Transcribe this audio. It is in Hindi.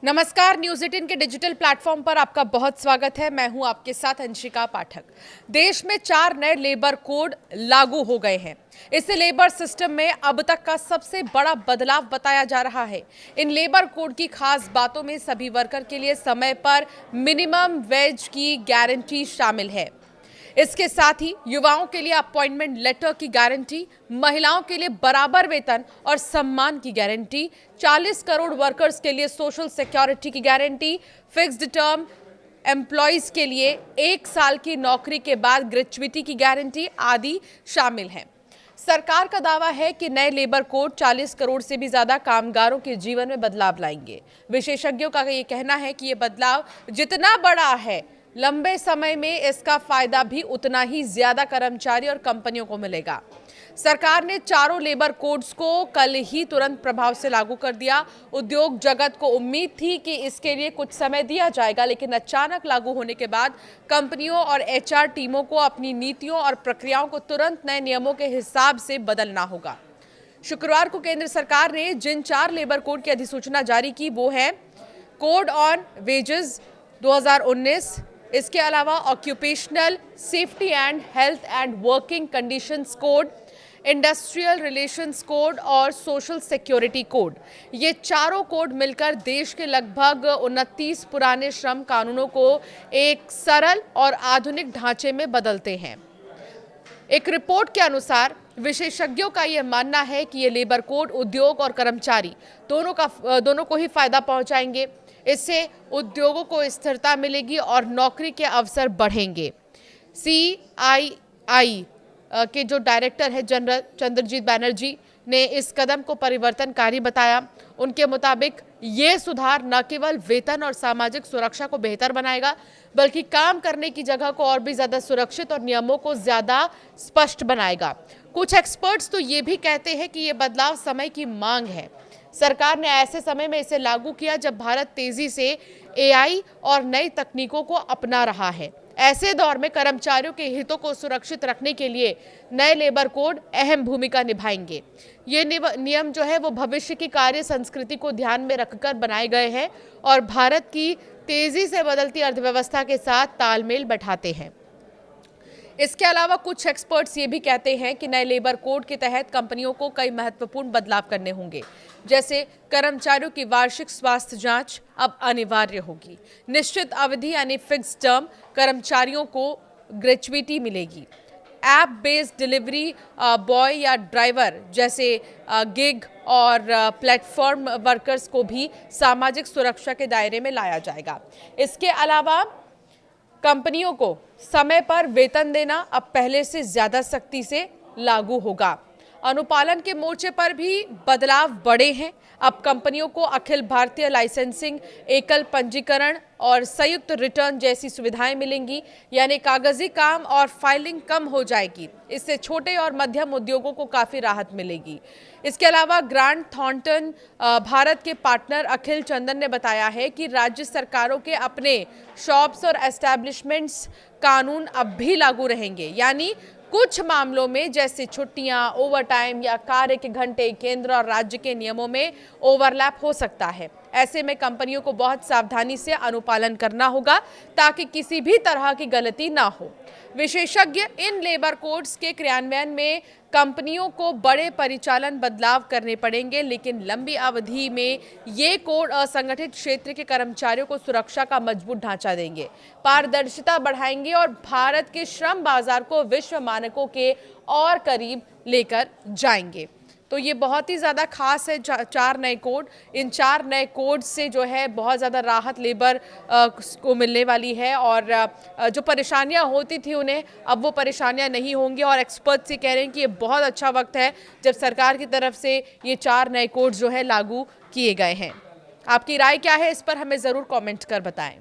नमस्कार, न्यूज़ 18 के डिजिटल प्लेटफॉर्म पर आपका बहुत स्वागत है। मैं हूं आपके साथ अंशिका पाठक। देश में 4 नए लेबर कोड लागू हो गए हैं। इसे लेबर सिस्टम में अब तक का सबसे बड़ा बदलाव बताया जा रहा है। इन लेबर कोड की खास बातों में सभी वर्कर के लिए समय पर मिनिमम वेज की गारंटी शामिल है। इसके साथ ही युवाओं के लिए अपॉइंटमेंट लेटर की गारंटी, महिलाओं के लिए बराबर वेतन और सम्मान की गारंटी, 40 करोड़ वर्कर्स के लिए सोशल सिक्योरिटी की गारंटी, फिक्स्ड टर्म एम्प्लॉयज के लिए 1 साल की नौकरी के बाद ग्रेच्युइटी की गारंटी आदि शामिल हैं। सरकार का दावा है कि नए लेबर कोड 40 करोड़ से भी ज्यादा कामगारों के जीवन में बदलाव लाएंगे। विशेषज्ञों का ये कहना है कि ये बदलाव जितना बड़ा है, लंबे समय में इसका फायदा भी उतना ही ज्यादा कर्मचारी और कंपनियों को मिलेगा। सरकार ने चारों लेबर कोड्स को कल ही तुरंत प्रभाव से लागू कर दिया। उद्योग जगत को उम्मीद थी कि इसके लिए कुछ समय दिया जाएगा, लेकिन अचानक लागू होने के बाद कंपनियों और एचआर टीमों को अपनी नीतियों और प्रक्रियाओं को तुरंत नए नियमों के हिसाब से बदलना होगा। शुक्रवार को केंद्र सरकार ने जिन 4 लेबर कोड की अधिसूचना जारी की वो है कोड ऑन वेजेस 2019, इसके अलावा occupational safety and health and working conditions code, industrial relations code और सोशल सिक्योरिटी कोड। ये चारों कोड मिलकर देश के लगभग 29 पुराने श्रम कानूनों को एक सरल और आधुनिक ढांचे में बदलते हैं। एक रिपोर्ट के अनुसार विशेषज्ञों का यह मानना है कि ये लेबर कोड उद्योग और कर्मचारी दोनों को ही फायदा पहुंचाएंगे। इससे उद्योगों को स्थिरता मिलेगी और नौकरी के अवसर बढ़ेंगे। CII के जो डायरेक्टर है जनरल चंद्रजीत बैनर्जी ने इस कदम को परिवर्तनकारी बताया। उनके मुताबिक ये सुधार न केवल वेतन और सामाजिक सुरक्षा को बेहतर बनाएगा, बल्कि काम करने की जगह को और भी ज्यादा सुरक्षित और नियमों को ज्यादा स्पष्ट बनाएगा। कुछ एक्सपर्ट्स तो ये भी कहते हैं कि ये बदलाव समय की मांग है। सरकार ने ऐसे समय में इसे लागू किया जब भारत तेजी से AI और नई तकनीकों को अपना रहा है। ऐसे दौर में कर्मचारियों के हितों को सुरक्षित रखने के लिए नए लेबर कोड अहम भूमिका निभाएंगे। ये नियम जो है वो भविष्य की कार्य संस्कृति को ध्यान में रखकर बनाए गए हैं और भारत की तेजी से बदलती अर्थव्यवस्था के साथ तालमेल बैठाते हैं। इसके अलावा कुछ एक्सपर्ट्स ये भी कहते हैं कि नए लेबर कोड के तहत कंपनियों को कई महत्वपूर्ण बदलाव करने होंगे, जैसे कर्मचारियों की वार्षिक स्वास्थ्य जांच अब अनिवार्य होगी, निश्चित अवधि यानी फिक्स टर्म कर्मचारियों को ग्रेच्युइटी मिलेगी, ऐप बेस्ड डिलीवरी बॉय या ड्राइवर जैसे गिग और प्लेटफॉर्म वर्कर्स को भी सामाजिक सुरक्षा के दायरे में लाया जाएगा। इसके अलावा कंपनियों को समय पर वेतन देना अब पहले से ज्यादा सख्ती से लागू होगा। अनुपालन के मोर्चे पर भी बदलाव बड़े हैं। अब कंपनियों को अखिल भारतीय लाइसेंसिंग, एकल पंजीकरण और संयुक्त रिटर्न जैसी सुविधाएं मिलेंगी, यानी कागजी काम और फाइलिंग कम हो जाएगी। इससे छोटे और मध्यम उद्योगों को काफी राहत मिलेगी। इसके अलावा ग्रांट थॉर्नटन भारत के पार्टनर अखिल चंदन ने बताया है कि राज्य सरकारों के अपने शॉप्स और एस्टैब्लिशमेंट्स कानून अब भी लागू रहेंगे, यानी कुछ मामलों में जैसे छुट्टियां, ओवरटाइम या कार्य के घंटे केंद्र और राज्य के नियमों में ओवरलैप हो सकता है। ऐसे में कंपनियों को बहुत सावधानी से अनुपालन करना होगा ताकि किसी भी तरह की गलती ना हो। विशेषज्ञ इन लेबर कोड्स के क्रियान्वयन में कंपनियों को बड़े परिचालन बदलाव करने पड़ेंगे, लेकिन लंबी अवधि में ये कोड असंगठित क्षेत्र के कर्मचारियों को सुरक्षा का मजबूत ढांचा देंगे, पारदर्शिता बढ़ाएंगे और भारत के श्रम बाजार को विश्व मानकों के और करीब लेकर जाएंगे। तो ये बहुत ही ज़्यादा खास है 4 नए कोड। इन 4 नए कोड से जो है बहुत ज़्यादा राहत लेबर को मिलने वाली है और जो परेशानियां होती थी उन्हें अब वो परेशानियां नहीं होंगी। और एक्सपर्ट्स ये कह रहे हैं कि ये बहुत अच्छा वक्त है जब सरकार की तरफ से ये 4 नए कोड जो है लागू किए गए हैं। आपकी राय क्या है इस पर हमें ज़रूर कॉमेंट कर बताएं।